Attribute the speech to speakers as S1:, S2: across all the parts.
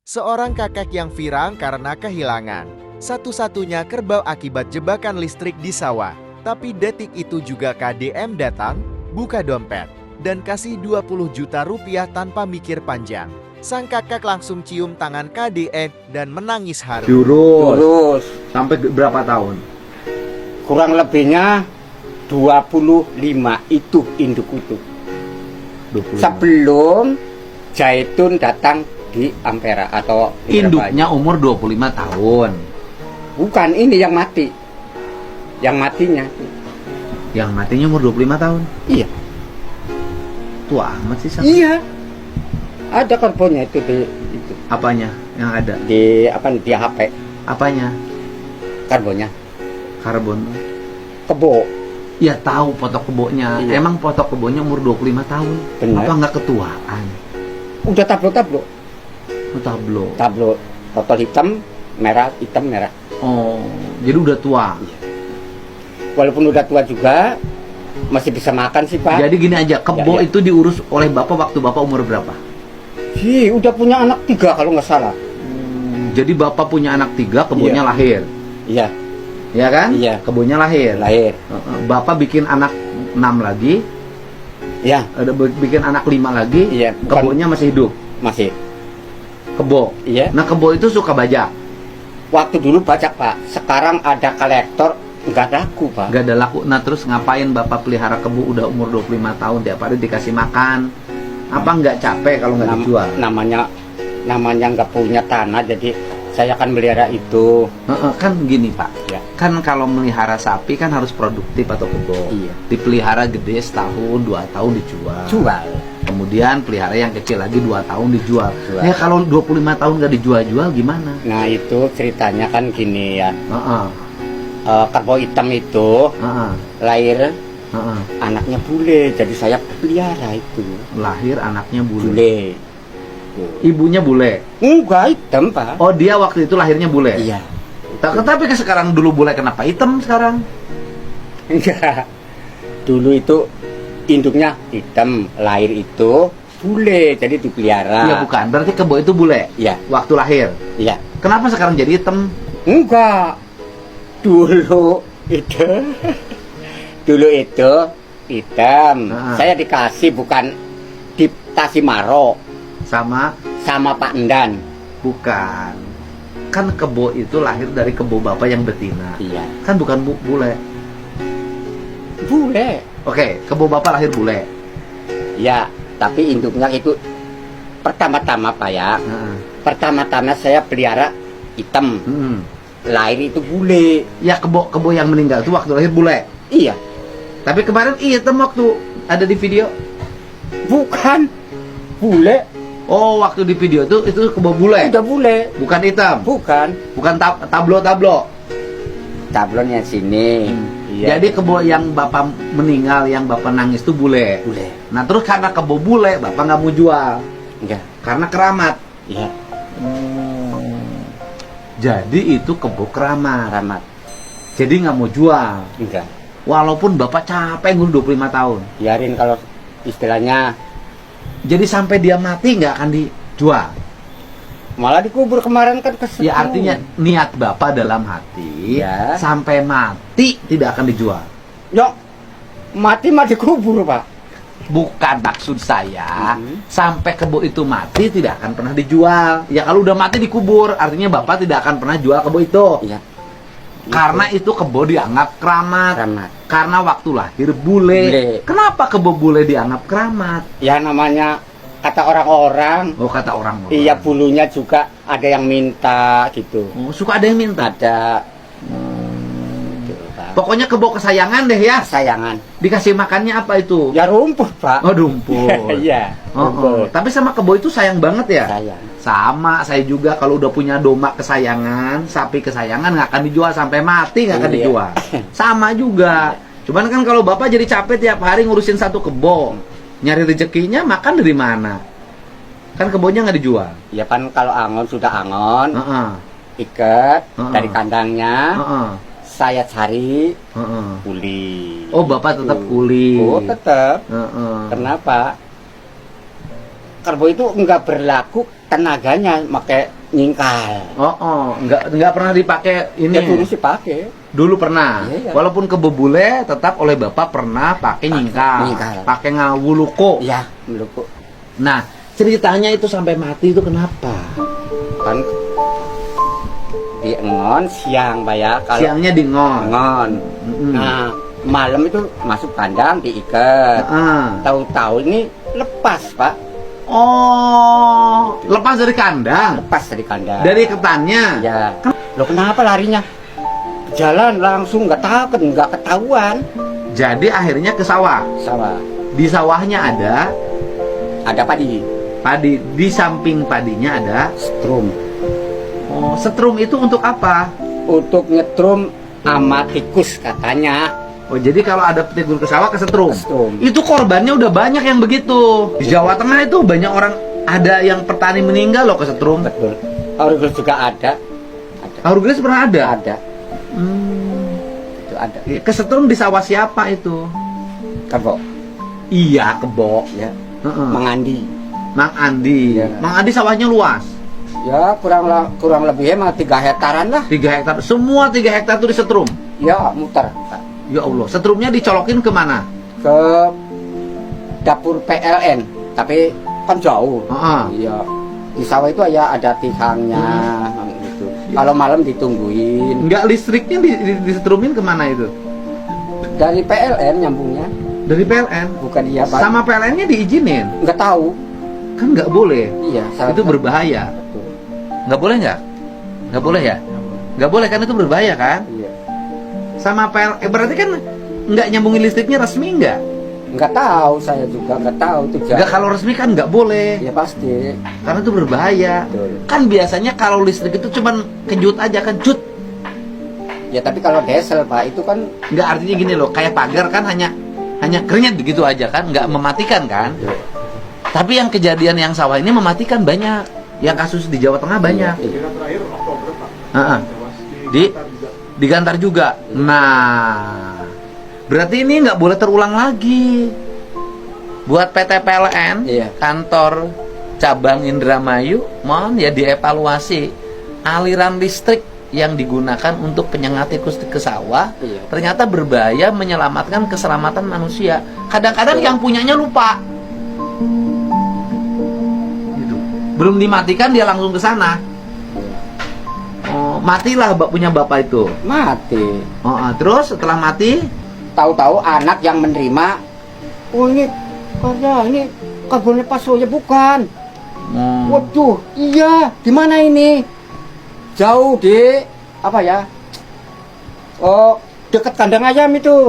S1: Seorang kakek yang firang karena kehilangan. Satu-satunya kerbau akibat jebakan listrik di sawah. Tapi detik itu juga KDM datang, buka dompet, dan kasih 20 juta rupiah tanpa mikir panjang. Sang kakek langsung cium tangan KDM dan menangis haru.
S2: Jurus.
S3: Sampai berapa tahun?
S2: Kurang lebihnya 25 itu induk utuh.
S3: 25.
S2: Sebelum Zaitun datang di Ampera atau di
S3: Induknya umur 25 tahun.
S2: bukan ini yang mati. Yang matinya.
S3: Yang matinya umur 25 tahun.
S2: Iya.
S3: Tua amat sih Sam.
S2: Iya. Ada karbonnya itu di itu.
S3: Apanya yang ada?
S2: Di apa di HP
S3: Apanya?
S2: karbonnya.
S3: Karbon.
S2: Kebo.
S3: Ya tahu foto kebonya.
S2: Iya.
S3: Emang foto kebonya umur 25 tahun.
S2: Benar.
S3: Apa nggak ketuaan?
S2: Udah tablo-tablo.
S3: Oh, tablo.
S2: Tablo foto hitam, merah, hitam, merah.
S3: Oh, jadi udah tua.
S2: Walaupun udah tua juga masih bisa makan sih, Pak.
S3: Jadi gini aja, kebo
S2: Ya, ya.
S3: itu diurus oleh bapak waktu bapak umur berapa?
S2: Udah punya anak 3 kalau nggak salah.
S3: Jadi bapak punya anak 3, kebonya
S2: Iya.
S3: lahir.
S2: Iya,
S3: Ya kan?
S2: Iya.
S3: Kebonya lahir.
S2: lahir.
S3: Bapak bikin anak 6 lagi,
S2: Ya,
S3: ada bikin anak 5 lagi,
S2: Iya, bukan-
S3: kebonya masih hidup.
S2: masih.
S3: Kebo.
S2: Iya.
S3: Nah, kebo itu suka bajak.
S2: Waktu dulu banyak, Pak. Sekarang ada kolektor nggak laku, Pak.
S3: Gak ada laku. Nah, terus ngapain bapak pelihara kebo udah umur 25 tahun, tiap hari dikasih makan? Apa nggak capek kalau nggak dijual?
S2: Namanya nggak punya tanah, jadi saya akan melihara itu.
S3: Kan gini Pak,
S2: Ya.
S3: kan kalau melihara sapi kan harus produktif atau kebo.
S2: Iya.
S3: Dipelihara gede setahun, 2 tahun dijual.
S2: Jual.
S3: Kemudian pelihara yang kecil lagi 2 tahun dijual.
S2: Jual.
S3: Ya kalau 25 tahun nggak dijual-jual gimana?
S2: Nah, itu ceritanya kan gini ya.
S3: Heeh,
S2: Kerbau hitam itu
S3: heeh,
S2: lahir
S3: heeh.
S2: anaknya bule, jadi saya pelihara itu.
S3: Lahir anaknya bule.
S2: Bule.
S3: Ibunya bule.
S2: Enggak hitam, Pak.
S3: Oh, dia waktu itu lahirnya bule.
S2: Iya.
S3: Tapi sekarang dulu bule kenapa hitam sekarang?
S2: Enggak. Dulu itu induknya hitam, lahir itu bule, jadi dipelihara.
S3: Iya bukan, berarti kebo itu bule.
S2: Iya,
S3: Waktu lahir.
S2: iya.
S3: Kenapa sekarang jadi hitam?
S2: Enggak. Dulu itu dulu itu hitam.
S3: Nah.
S2: Saya dikasih bukan di Tasimaro
S3: Sama
S2: sama Pak Endan.
S3: bukan. Kan kebo itu lahir dari kebo bapak yang betina.
S2: Iya.
S3: Kan bukan bule.
S2: Bule.
S3: Oke, kebo bapak lahir bule.
S2: Ya, tapi induknya itu pertama-tama, Pak ya.
S3: Heeh.
S2: Pertama-tama saya pelihara hitam.
S3: Hmm.
S2: Lahir itu bule.
S3: Ya kebo yang meninggal itu waktu lahir bule.
S2: Iya.
S3: Tapi kemarin hitam waktu ada di video.
S2: Bukan bule.
S3: Oh, waktu di video itu kebo bule.
S2: Udah bule.
S3: Bukan hitam.
S2: Bukan.
S3: Bukan tablo-tablo.
S2: Tablonnya sini. Iya.
S3: Jadi kebo yang bapak meninggal, yang bapak nangis itu bule.
S2: bule.
S3: Nah terus karena kebo bule, bapak nggak mau jual
S2: Enggak.
S3: karena keramat.
S2: Iya.
S3: Jadi itu kebo keramat.
S2: Ramat.
S3: Jadi nggak mau jual.
S2: Enggak.
S3: Walaupun bapak capek ngurus 25 tahun.
S2: Biarin kalau istilahnya
S3: Jadi sampai dia mati nggak akan dijual.
S2: malah dikubur kemarin kan kesel.
S3: Ya artinya niat bapak dalam hati
S2: Ya.
S3: sampai mati tidak akan dijual.
S2: Yo, mati mah dikubur, Pak.
S3: Bukan maksud saya
S2: Mhm.
S3: sampai kebo itu mati tidak akan pernah dijual. Ya kalau udah mati dikubur, artinya bapak tidak akan pernah jual kebo itu.
S2: Iya.
S3: Karena itu kebo dianggap keramat.
S2: Ramat.
S3: Karena waktu lahir bule.
S2: Bule.
S3: Kenapa kebo bule dianggap keramat?
S2: Ya namanya kata orang-orang.
S3: Oh kata orang.
S2: Iya, bulunya juga ada yang minta gitu.
S3: Oh, suka ada yang minta.
S2: Ada gitu, Pak.
S3: Pokoknya kebo kesayangan deh ya.
S2: Sayangan.
S3: Dikasih makannya apa itu?
S2: Ya rumput, Pak.
S3: Oh rumput.
S2: Iya,
S3: Oh, oh.
S2: rumput.
S3: Tapi sama kebo itu sayang banget ya.
S2: Sayang.
S3: Sama saya juga kalau udah punya domba kesayangan, sapi kesayangan nggak akan dijual sampai mati nggak akan
S2: Iya.
S3: dijual. Sama juga. Cuman kan kalau bapak jadi capek tiap hari ngurusin satu kebo, nyari rezekinya makan dari mana? Kan kebonya nggak dijual.
S2: Ya kan kalau angon sudah angon,
S3: Heeh.
S2: ikat
S3: Heeh.
S2: dari kandangnya,
S3: Heeh.
S2: saya cari
S3: Heeh.
S2: kuli.
S3: Oh bapak tetap kuli.
S2: Oh tetap.
S3: Heeh.
S2: Kenapa? Kerbau itu enggak berlaku tenaganya pakai nyingkal.
S3: Nggak pernah dipakai ini.
S2: Ya dulu sih pakai.
S3: Dulu pernah.
S2: Iya.
S3: Walaupun kebo bule, tetap oleh bapak pernah pakai nyingkal, pakai ngawuluko.
S2: Iya, melukuk.
S3: Nah, ceritanya itu sampai mati itu kenapa?
S2: Kan di engon siang, Pak ya. Kalau
S3: Siangnya di ngon.
S2: engon. Nah, malam itu masuk kandang diikat. Tahu-tahu ini lepas, Pak.
S3: Oh, lepas dari kandang.
S2: Lepas dari kandang.
S3: Dari ketannya.
S2: Ya. Loh kenapa larinya? Jalan langsung nggak ketahuan.
S3: Jadi akhirnya ke sawah.
S2: Sawah.
S3: Di sawahnya ada
S2: padi.
S3: Padi. Di samping padinya ada
S2: Setrum.
S3: Oh, setrum itu untuk apa?
S2: Untuk nyetrum ama tikus katanya.
S3: Oh, jadi kalau ada tikus ke sawah ke setrum.
S2: Setrum.
S3: Itu korbannya udah banyak yang begitu. Di Jawa Tengah itu banyak orang, ada yang petani meninggal loh ke setrum.
S2: Betul. Auriglis juga ada.
S3: Auriglis pernah ada?
S2: Ada. Itu ada.
S3: Ke setrum di sawah siapa itu?
S2: Kebo.
S3: Iya, kebo.
S2: Ya. Mang Andi.
S3: Mang Andi.
S2: Ya.
S3: Mang Andi sawahnya luas.
S2: Ya kurang lebih emang 3 hektaran lah.
S3: 3 hektar. Semua 3 hektar itu di setrum.
S2: Ya muter.
S3: Ya Allah, setrumnya dicolokin kemana?
S2: Ke dapur PLN, tapi kan jauh. Iya. Di sawah itu ya ada tihangnya, gitu. Kalau malam ditungguin.
S3: Enggak, listriknya disetrumin kemana itu?
S2: Dari PLN nyambungnya.
S3: Dari PLN?
S2: Bukan iya, Pak.
S3: Sama PLN-nya diizinin?
S2: Nggak tahu.
S3: Kan nggak boleh.
S2: Iya.
S3: Itu berbahaya.
S2: Betul.
S3: Nggak boleh nggak? Nggak boleh ya? Nggak boleh kan, itu berbahaya kan?
S2: Iya.
S3: Sama PLN, berarti kan nggak nyambungin listriknya resmi nggak?
S2: Nggak tahu, saya juga nggak tahu tuh.
S3: Nggak, kalau resmi kan nggak boleh.
S2: Ya pasti.
S3: Karena itu berbahaya.
S2: Betul.
S3: Kan biasanya kalau listrik itu cuman kejut aja kan, cut.
S2: Ya tapi kalau diesel, Pak, itu kan
S3: Nggak, artinya gini loh, kayak pagar kan hanya keringnya begitu aja kan, nggak mematikan kan.
S2: Betul.
S3: Tapi yang kejadian yang sawah ini mematikan banyak. Yang kasus di Jawa Tengah banyak.
S2: Iya.
S4: Terakhir Oktober, Pak.
S3: Di Gantar juga. Nah, berarti ini nggak boleh terulang lagi. Buat PT PLN,
S2: Iya.
S3: kantor cabang Indramayu, mohon ya dievaluasi aliran listrik yang digunakan untuk penyengat tikus ke sawah.
S2: Iya.
S3: Ternyata berbahaya, menyelamatkan keselamatan manusia. Kadang-kadang yang punyanya lupa. Gitu. Belum dimatikan dia langsung ke sana. Oh, matilah punya bapak itu.
S2: Mati.
S3: Terus setelah mati,
S2: Tahu-tahu anak yang menerima, oh ini karya ini kebunnya Pak Soya bukan. Waduh, iya, di mana ini? Jauh di apa ya? Oh, dekat kandang ayam itu.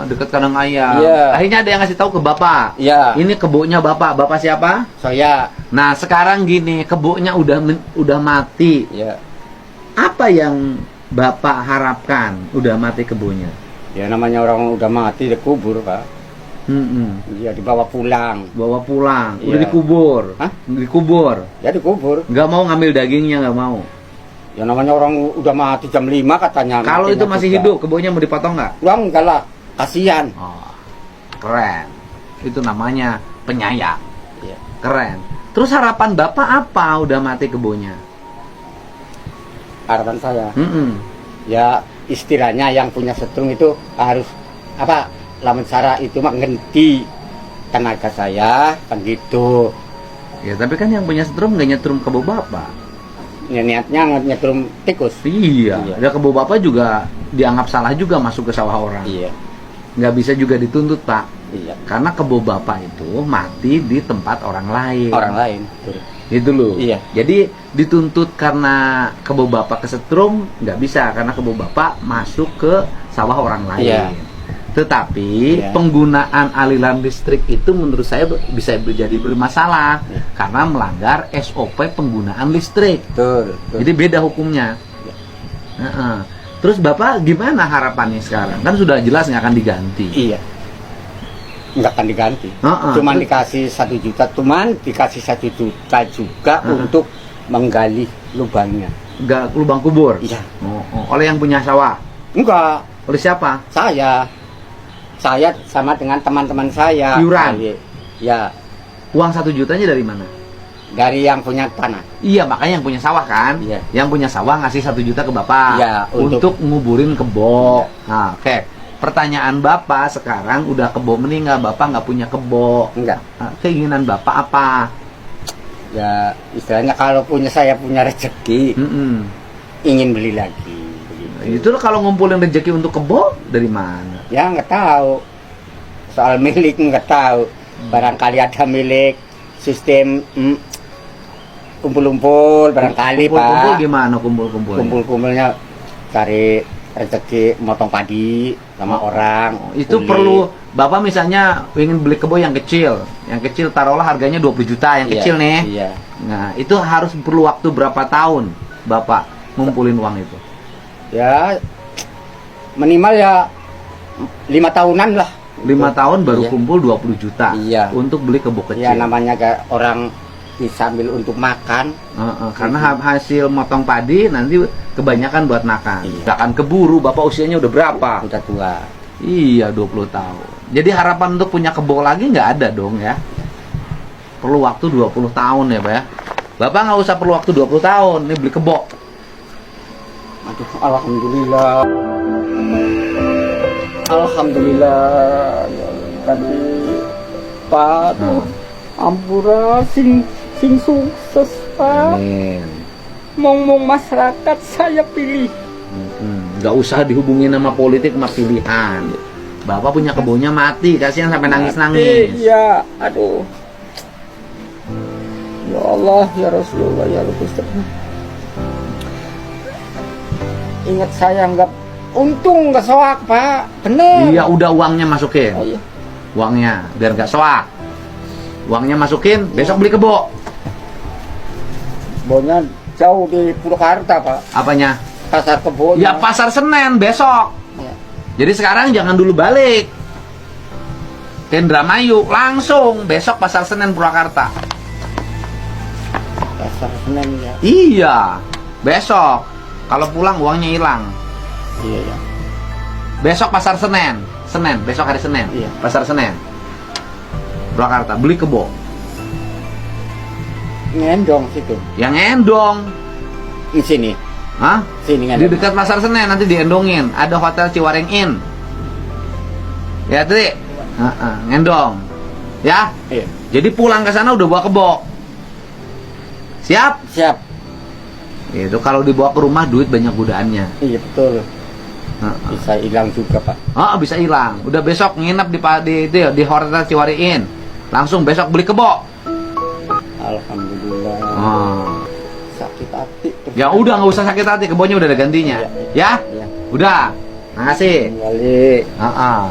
S3: dekat kandang ayam.
S2: Iya.
S3: Akhirnya ada yang ngasih tahu ke bapak.
S2: Iya.
S3: Ini kebunnya bapak siapa?
S2: Saya.
S3: Nah, sekarang gini, kebunnya udah mati.
S2: Iya.
S3: Apa yang bapak harapkan udah mati kebunnya?
S2: Ya namanya orang udah mati dikubur, Pak. Iya, dibawa pulang.
S3: Bawa pulang, udah
S2: Iya.
S3: dikubur.
S2: Hah?
S3: Dikubur.
S2: Ya dikubur.
S3: Nggak mau ngambil dagingnya, nggak mau.
S2: Ya namanya orang udah mati jam 5 katanya.
S3: Kalau itu
S2: matinya
S3: masih
S2: juga.
S3: hidup, kebunnya mau dipotong nggak?
S2: Ya enggak lah, kasihan.
S3: Keren. Itu namanya penyayang.
S2: Iya.
S3: Keren. Terus harapan bapak apa udah mati kebunnya?
S2: Harapan saya.
S3: Ya,
S2: Istilahnya yang punya setrum itu harus apa? Lamun cara itu mah ngenti tenaga saya kan gitu.
S3: ya tapi kan yang punya setrum nggak nyetrum kebo bapak.
S2: Ya, niatnya nyetrum tikus.
S3: Iya. Ya kebo bapak juga dianggap salah juga masuk ke sawah orang.
S2: Iya.
S3: Nggak bisa juga dituntut, Pak.
S2: Iya.
S3: Karena kebo bapak itu mati di tempat orang lain.
S2: Orang lain. Betul.
S3: Gitu loh.
S2: Iya.
S3: Jadi dituntut karena kebo bapak kesetrum nggak bisa, karena kebo bapak masuk ke sawah orang lain.
S2: Iya.
S3: Tetapi
S2: Iya.
S3: penggunaan aliran listrik itu menurut saya bisa jadi bermasalah
S2: Iya.
S3: karena melanggar SOP penggunaan listrik.
S2: Betul. Betul.
S3: Jadi beda hukumnya. Terus bapak gimana harapannya sekarang? Kan sudah jelas nggak akan diganti.
S2: Iya. Nggak akan diganti. Cuman dikasih 1 juta, cuman dikasih 1 juta juga untuk menggali lubangnya.
S3: Nggak lubang kubur.
S2: Iya.
S3: Oleh yang punya sawah.
S2: Enggak,
S3: Oleh siapa?
S2: saya sama dengan teman-teman saya.
S3: Iuran?
S2: Ya,
S3: Uang 1 jutanya dari mana?
S2: Dari yang punya tanah.
S3: Iya, makanya yang punya sawah kan?
S2: Iya.
S3: Yang punya sawah ngasih 1 juta ke Bapak.
S2: Iya,
S3: untuk nguburin kebo.
S2: Iya.
S3: Nah, oke. Pertanyaan Bapak sekarang udah kebo meninggal, Bapak nggak punya kebo.
S2: Enggak.
S3: Nah, keinginan Bapak apa?
S2: Ya istilahnya kalau saya punya rezeki,
S3: Mm-mm.
S2: ingin beli lagi. Begitu.
S3: Itu kalau ngumpulin rezeki untuk kebo dari mana?
S2: Ya nggak tahu. Soal milik nggak tahu. Barangkali ada milik sistem kumpul-kumpul barangkali
S3: Kumpul-kumpul
S2: Pak.
S3: gimana kumpul-kumpulnya?
S2: Kumpul-kumpulnya cari rezeki motong padi sama orang.
S3: Itu
S2: kuli.
S3: perlu Bapak misalnya ingin beli kebo yang kecil. Yang kecil taruhlah harganya 20 juta yang
S2: Iya,
S3: kecil nih.
S2: Iya.
S3: Nah, itu harus perlu waktu berapa tahun Bapak ngumpulin uang itu?
S2: Ya minimal ya 5 tahunan lah.
S3: 5 tahun baru
S2: Iya.
S3: kumpul 20 juta
S2: Iya.
S3: untuk beli kebo kecil.
S2: Ya namanya kayak orang disambil untuk makan.
S3: Karena hasil motong padi nanti kebanyakan buat makan.
S2: Iya.
S3: Nggak akan keburu, Bapak usianya udah berapa?
S2: Udah tua.
S3: Iya, 20 tahun. Jadi harapan untuk punya kebo lagi nggak ada dong ya. Perlu waktu 20 tahun ya, Pak ya. Bapak nggak usah perlu waktu 20 tahun, nih beli kebo.
S2: Aduh, alhamdulillah. Alhamdulillah. Tadi Pak, ampura sing sukses Pak.
S3: Amin.
S2: Mong masyarakat saya pilih.
S3: Nggak usah dihubungin sama politik, sama pilihan. Bapak punya kebonya mati, kasihan sampai nangis-nangis.
S2: Iya, aduh. Ya Allah, ya Rasulullah, ya Rasulullah. Ingat saya nggak, untung nggak soak Pak, bener.
S3: Iya, udah uangnya masukin.
S2: Oh, iya.
S3: Uangnya, biar nggak soak. Uangnya masukin, besok beli kebo.
S2: Kebunnya jauh di Purwakarta Pak,
S3: Apanya?
S2: pasar kebun.
S3: Ya pasar Senen besok.
S2: Ya.
S3: Jadi sekarang jangan dulu balik ke Indramayu, langsung besok pasar Senen Purwakarta.
S2: Pasar Senen ya.
S3: Iya, besok. Kalau pulang uangnya hilang.
S2: Iya ya.
S3: Besok pasar Senen, besok hari Senin.
S2: Iya.
S3: Pasar Senen Purwakarta, beli kebo.
S2: Ngendong situ.
S3: Yang endong.
S2: Di sini.
S3: Hah?
S2: Sini
S3: Di
S2: ngendong.
S3: dekat pasar Senen nanti diendongin. Ada hotel Ciwareng Inn. Ya, Tri. Ngendong. Ya.
S2: Iya.
S3: Jadi pulang ke sana udah bawa kebo. Siap?
S2: Siap.
S3: Itu kalau dibawa ke rumah duit banyak godaannya.
S2: Iya betul. Bisa hilang juga Pak.
S3: Bisa hilang. Udah besok nginep di hotel Ciwareng Inn. Langsung besok beli kebo.
S2: Alhamdulillah. Sakit hati.
S3: Ya udah nggak usah sakit hati, kebonya udah ada gantinya.
S2: Iya.
S3: Ya?
S2: Iya.
S3: Udah. Makasih.
S2: Kembali.
S3: Heeh.